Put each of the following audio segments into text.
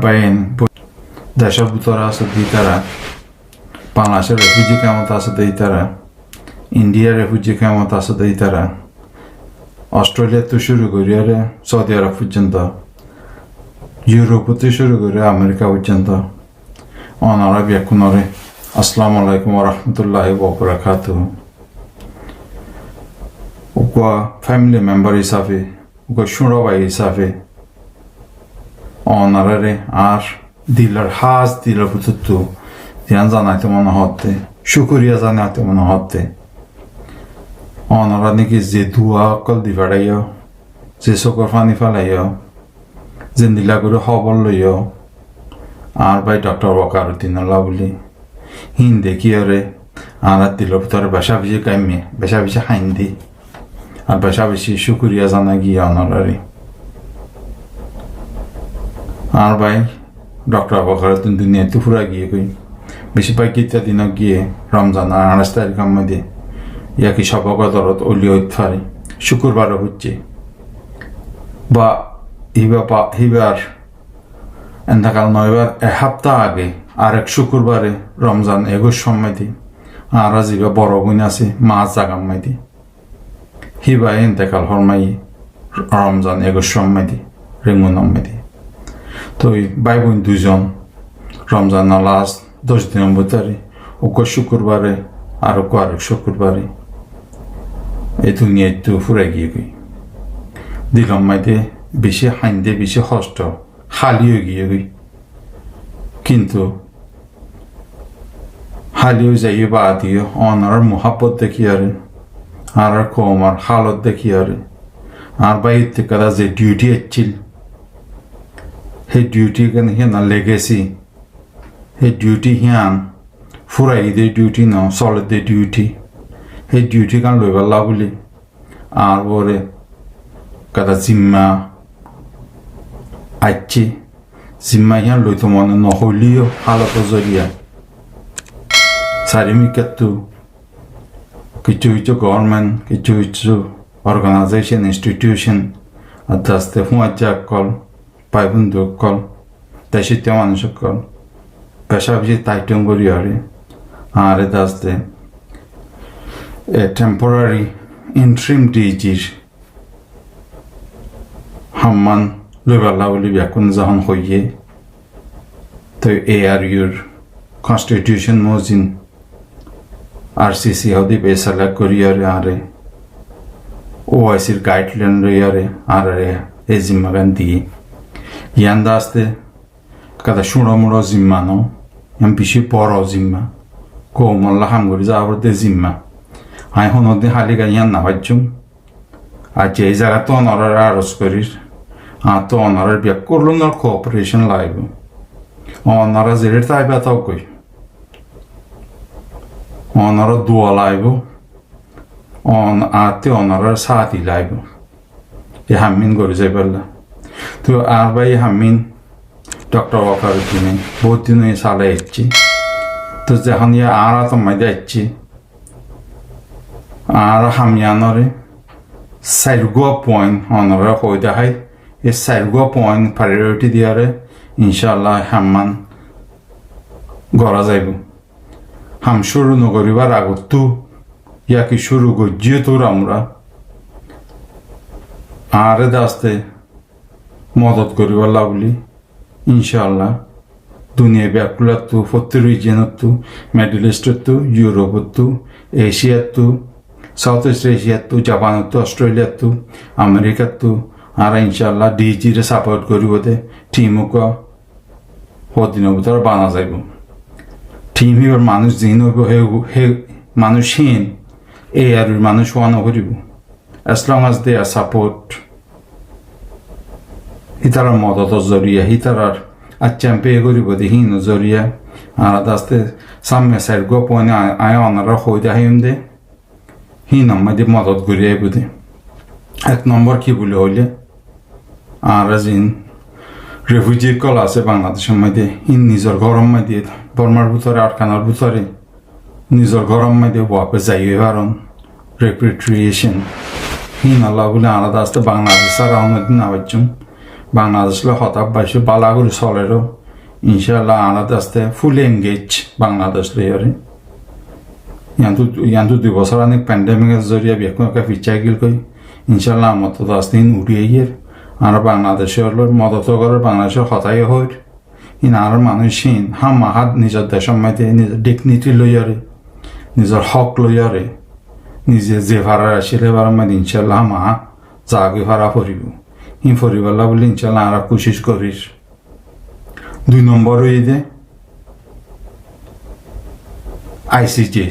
বাইন দেশের ভিতরে আছে দুই তারা, বাংলাদেশের রেফিউজি কেমন আছে দুই তারা, ইন্ডিয়ার রেফিউজি কেমন আছে দুই তারা, অস্ট্রেলিয়া তো শুরু করি আর সৌদি আরব পর্যন্ত, ইউরোপ থেকে শুরু করে আমেরিকা পর্যন্ত ওনারা ব্যাকুণরে আসসালামু আলাইকুম ওয়া রাহমাতুল্লাহি ওয়া বারাকাতুহু। ওকা ফ্যামিলি মেম্বার হিসাবে, ওকা শুঁড়ো ভাই হিসাবে ওনারে আর দিলার হাজ দিলার প্রতি ধ্যান জানাইতে মনে হতে, শুকরিয়া জানাইতে মনে হতে ওনারা নাকি যে দুয়া অকল দি ফেড়াইও, যে চকুর পানি ফেলাইও, যে নীলা করে খবর লইও আর ভাই ডক্টর ওয়াকারুদ্দিনুল্লাহ বলি হিন্দে কি আরে আর দিলার ভিতরে বেশা বেশি কামিয়ে বেশা বেশি হাইন্দি আর বেশা বেশি শুকরিয়া জানা গিয়ে ওনারে আর ভাই ডক্টর ওয়াকারুদ্দিন দুনিয়াতে ফুরা গিয়ে কই বেশিরভাগ গীতা দিন গিয়ে রমজান আর 28 তারিখের মধ্যে ইয়াকি সবগতরত অলি হইতে পারে শুক্রবারও হচ্ছে বা হিবার এন্দাকাল নয়বার এক সপ্তাহ আগে আরেক শুক্রবারে রমজান এগোর সময় দি আর আজিবা বড় বোন আছে মাছ জাগাম মাইদি হিবা এন্তেকাল হরমাই রমজান এগোর সময় দি রেঙ্গুন দি তো ভাই বোন দুজন রমজান লাস্ট 10 দিনের ভিতরে ওকে শুক্রবারে আর ওকে আরেক শুক্রবারে এই দুনিয়া একটু ফুরে গিয়ে গই দিলাম মাইতে বেশি হাইন্দে বেশি কষ্ট হালিও গিয়ে গই কিন্তু হালিও যাইয়ে বা দিয়ে অনার মোহাব্বত দেখি আরে আর কমার হালত দেখি আরে আর বাইর থেকে যে ডিউটি এসছিল সেই ডিউটি কেন হিয়ান লেগেছি সেই ডিউটি হিয়ান ফুরাই দে ডিউটি ন চলে দে ডিউটি সেই ডিউটি কান লই পারলা বলি আর পরে কাদা জিম্মা আইছি জিম্মা হিয়ান লইতো মনে নহলিও হালত জরিয়া সারিমিকাতু কিছু কিছু গভর্নমেন্ট কিছু কিছু অর্গানাইজেশন ইনস্টিটিউশন আর দাস্তে হুঁয়াজা কল পাইবন্ধু কল দেশিতে মানুষ কল পেশা বেশি তাইটং করি আরে দাস্তে a temporary interim ডিজির হাম্মান লইবাল্লা বলি ব্যাকুন যখন হইয়ে তো ARUর কনস্টিটিউশন মজিন RCC হদি বেসালা করি আরে OICর গাইডলাইন রই আরে এই জিম্মাগান দিয়ে ইয়ান দাস্তে কাদা শুঁড়ো মুড়ো জিম্মা ন ইয়ান বেশি বড় জিম্মা কোমল্লা হামগরি যাবার দে জিম্মা আই হনদিন হালিগা ইয়ান না বাজুম আর যে জায়গা তো অনার আরজ করির আর তো অনারের বিয়া করলুন আর কোঅপারেশন লাইব অনারা জেরের তাইবা তাও কই অনারা দোয়া লাইব আতে অনারার সাথী লাইব এ হামিন গরি যাইবাল্লা তো আর ভাই হামিন ডক্টর ওয়াকারুদ্দিনে বহুত দিন সালে এসছি তো যখন ইয়ে আর তোমায় যাচ্ছি আর হামিয়ানরে সাইরগুয়া পয়েন্ট অনরা হয়ে দেখায় এই সাইরগুয়া পয়েন্ট প্রায়োরিটি দিয়ারে ইনশাল্লাহ হাম্মান গড়া যাইব হাম শুরু নগরিবার আগতো ইয়াকি শুরু গজিয়ে তোর আমরা আরে দাস্তে মদত করিবার লাভলি ইনশাল্লাহ দুনিয়া ব্যাকুলাত প্রত্যেক রিজিয়নত মিডল ইস্টত ইউরোপত এশিয়াত সাউথ ইস্ট এশিয়াত জাপানত অস্ট্রেলিয়াত আমেরিকাত আর ইনশাল্লাহ ডিজিরে সাপোর্ট করিব দে টিমক হদিনের ভিতরে বানা যাইব টিম হিবার মানুষ জিন হইব হে মানুষহীন এই আর মানুষ ওয়ান করিব as long as they are support হিতারার মদতর জরিয়া হিতারার আচ্চাম্পে করিব দে হিন জরিয়া আর দাস্তে সামনে সাইড গোপনে আয় অনারা হইতে হাইম দে হিন আমাদের মদত করিয়া বুঝে এক নম্বর কি বলে হইলে আর জিন রেফিউজি কল আছে বাংলাদেশের মধ্যে হিন নিজের গরম মধ্যে বর্মার ভিতরে আটকানোর ভিতরে নিজের গরম মধ্যে বাপে যাইয়ে পারন repatriation হিন আল্লাহ বলে আলাদা আসতে বাংলাদেশ আর অনেকদিন আবাচ্ছুম বাংলাদেশে হঠাৎ বাইশে বালাগুলি চলেরও ইনশাল্লাহ আলাদা আসতে ফুল এঙ্গেজ বাংলাদেশ লেয়ারে ইয়ান্তু 2 বছর অনেক প্যান্ডেমিকের জরিয়া বেকুন একটা ফিচাই গিল কই ইনশাল্লাহ আমার তো আসতে উঠিয়ে গিয়ে আর বাংলাদেশে হলো মদত করে বাংলাদেশের হতাই হয় ইন আর মানুষহীন হাত নিজের দেশের মধ্যে নিজের ডিগনিটি লইয়ারে নিজের হক লইয়ারে নিজে যে ভাড়া আসলে বার মধ্যে ইনশাল্লাহ জাগে ভাড়া ফুরিব ই ফুরিবাল্লা বলে ইনশাল্লাহ আর কোশিশ করিস 2 নম্বর এই যে আইসিটি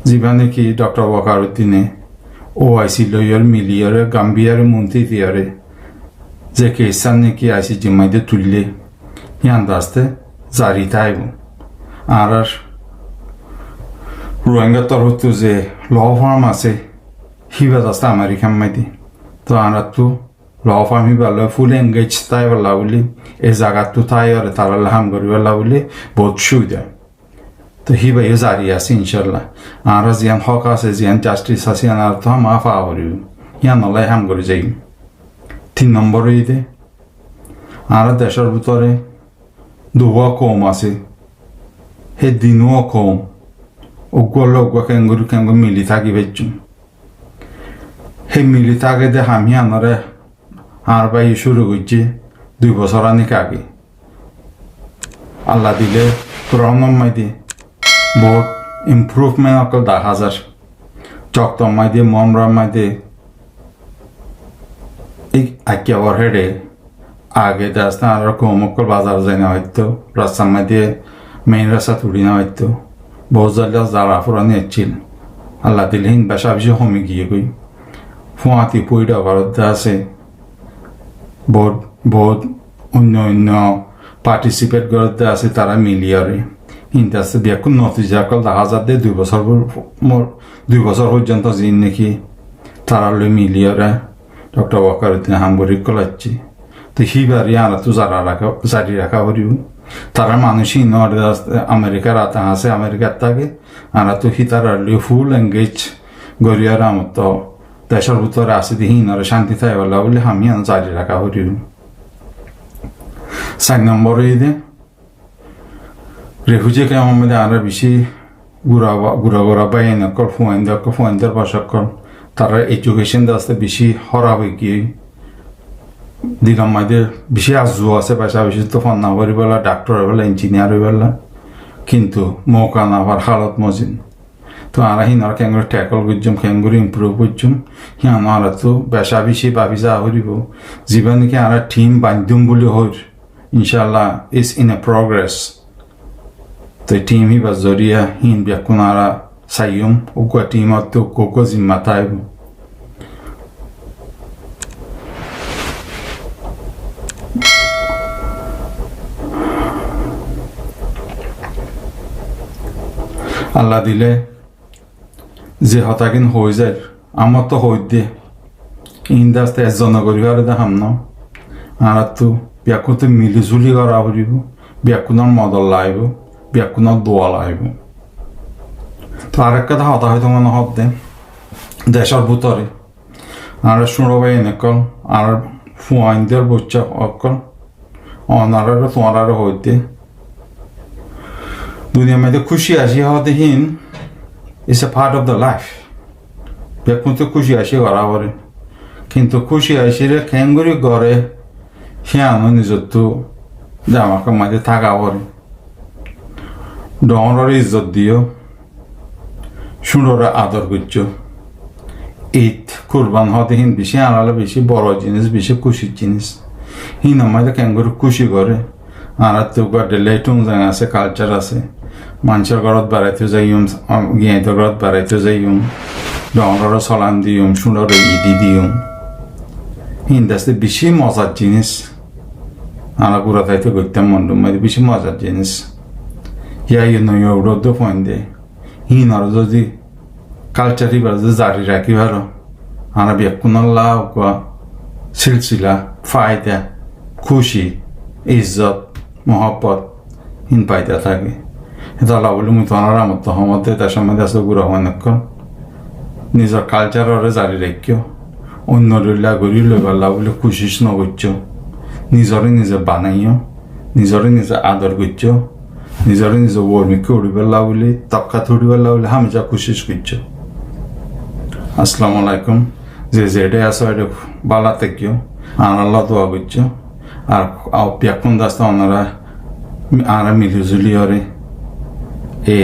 জীবনে কি ডক্টর ওয়াকারুদ্দিনে ওআইসি লইয়ার মিলিয়ারে গাম্বিয়ারে মন্ত্রী দিয়ারে যে কেসান নাকি আইসিটি মধ্যে তুললে ইয়ান দাস্তে জারি থাইব আর রোহিঙ্গা তরফ যে ল ফার্ম আছে হিবা দাস্তে আমেরিকান মধ্যে তো আর তো ল ফার্ম হিবা লয় ফুল এঙ্গেজ তাই বলা বলি এই জায়গাতো তাই আর তারা হাম করিবলা বলি বহুত সুবিধা তো হিবা এ জারি আছে ইনশাল্লাহ আর জিয়ান হক আছে জিয়ান জাস্টিস আছে আর তো মাফা করিব ইয়ান নলাই হাম করে যাই 3 নম্বর ইদে আর দেশের ভিতরে দুয়া কম আছে হে দিনও কম ওগুলো কেঙ্গুরি মিলি থাকি বেচুন হে মিলি থাকে দে আমি আনারে আর বাই শুরু করছি 2 বছর অনেক আগে আল্লাহ দিলে কোরআন মাইদি বহুত ইম্প্রুভমেন্ট অকল 10,000 চক্তম মাইদি মমরা মাইদি এই আকিয়াবার হেডে আগে দাস্তা আর কমকল বাজার যাই না হয়তো রাস্তার মাইদি মেইন রাস্তা তুলি না হয়তো বহুত জায়গা যারা ফুরানি এসছিল আল্লাহ দিলে হিন বেশা বেশি কমে গিয়ে গই ফুয়াতি পইডা ভারত আছে বহুত অন্য পার্টিসিপেট করতে আছে তারা মিলিয়ারে হিনতে আছে দেখুন নতিজা কল 10,000 দিয়ে 2 বছর পর্যন্ত জিন নাকি তারা লই মিলিয়ারে ডক্টর ওয়াকারুদ্দিন হামগরি কলাচ্ছি তো হিবারি আর তো জারি রাখা করিব তারা মানুষই নর্থ আমেরিকার আতা আছে আমেরিকার থাকে আর তো হিতার ফুল এঙ্গেজ গরিয়ার আমার তো দেশের ভিতরে আছে দিহীন আর শান্তি থাকে বলা বলে আমি জারি রাখা করিব 4 নম্বর ইদে রেফিউজি ক্যাম্পের মধ্যে আর বেশি ঘুরা বাইন কল ফুয়াইন্দার বাসা কল তারা এডুকেশন আসতে বেশি হরা হয়ে গিয়ে দিলাম মাদের বেশি আজু আছে পয়সা বেশি তো ফোন না করি বলা ডাক্তার হইবেলা ইঞ্জিনিয়ার হইবেলা কিন্তু মৌকা না হওয়ার হালত মজিন তো আর হিনার কেঙ্গুরি ট্যাকল করছুম কেঙ্গুরি ইম্প্রুভ করছুম হিয়ান আর তো বেশা বেশি ভাবি যা হরিব জীবন নাকি আর টিম বান্ধুম বলে হইর ইনশাল্লাহ ইজ ইন এ প্রগ্রেস তো টিম হিবা জরিয়া হিন বেকুন আর সাইয়ুম উকা টিম তো কোকো জিম্মা তাইব আল্লাহ দিলে যে হতাকিন হয়ে যায় আমার তো হই দিয়ে ইন্দাস্তে এজন করিবার দেখাম না আর তো ব্যাকুতে মিলিজুলি করা পড়ব ব্যাকুণর মদল লাইব ব্যাকুণর দোয়া লাইব তো আর এক কথা হতা হয়তো মনে হত দে দেশের ভিতরে আর শুনবাই এনেকল আর ফুয়াইন্দের বচ্চা অকল অনারে তোমার হইতে দুনিয়ার মধ্যে খুশি আসি হওয়া দেখিন it's a part of the life বেকুন তো খুশি আসি করা পরে কিন্তু খুশি আসিলে খেঙ্গুরি গড়ে সিয়ানো নিজের তো জামাকে মাঝে থাকা পরে ডর ইজ্জত দিও সুন্দর আদর করছ ঈদ কুরবান হতে হিন বেশি আনালে বেশি বড় জিনিস বেশি খুশির জিনিস হিন আমাদের খেঙ্গুরি খুশি করে আর তো গেলে টুংজাং আছে কালচার আছে মানুষের ঘরত বেড়াইতে যাইম গিয়াইতে ঘরত বেড়াইতে যাইম ডর চলান দিম সুন্দর ঈদি দিম হিন্দাস্তে বেশি মজার জিনিস আর ঘুরা থাইতে করতাম মন্ডুম বেশি মজার জিনিস ইয়া নদ ফোন দে হিন আর যদি কালচার হিবার যদি জারি রাখি ভালো আর বেকুনাল্লা সিলসিলা ফায়দা খুশি ইজ্জত মহব্বত হিন পাইতে থাকে এটা আল্লাহ বলি মুই তোমার আমার তো হমতে তার সম্বন্ধে আসলে গুড়া হওয়া নক্ষণ নিজৰ কালচাৰৰে জাৰি ৰাখিও অন্যৰিলা গৰি লৈ পেলা বুলি কোচিছ নকৰিছ নিজৰে নিজে বানাইও নিজৰে নিজে আদৰ কৰিছ নিজৰে নিজে ৱৰ্মিকে উৰি পেলা বুলি টক্কা থুৰি পেলা বুলি হামেজা কোচিছ কৰিছ আসসালামু আলাইকুম যে যেডে আছো এটা বালা থাকিও আর আল্লাহ দোয়া করছ আর পেয়াকুন দাস্তা ওনারা আর মিলিজুলি ওরে এই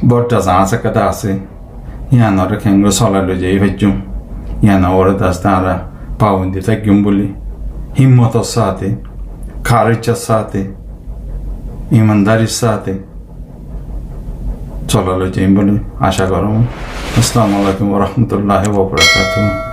বড়টা আছে কথা আছে ইয়ানরে খেঙ্গো চলালো যাই ভাইজুম ইয়ানা ওরে দাস্তা আর পাবন্দি থাকিম বলি হিম্মতর সাথে খারিজের সাথে ইমানদারির সাথে চলালো যাই বলে আশা করো আসসালামু আলাইকুম ওয়া রাহমাতুল্লাহি ওয়া বারাকাতুহু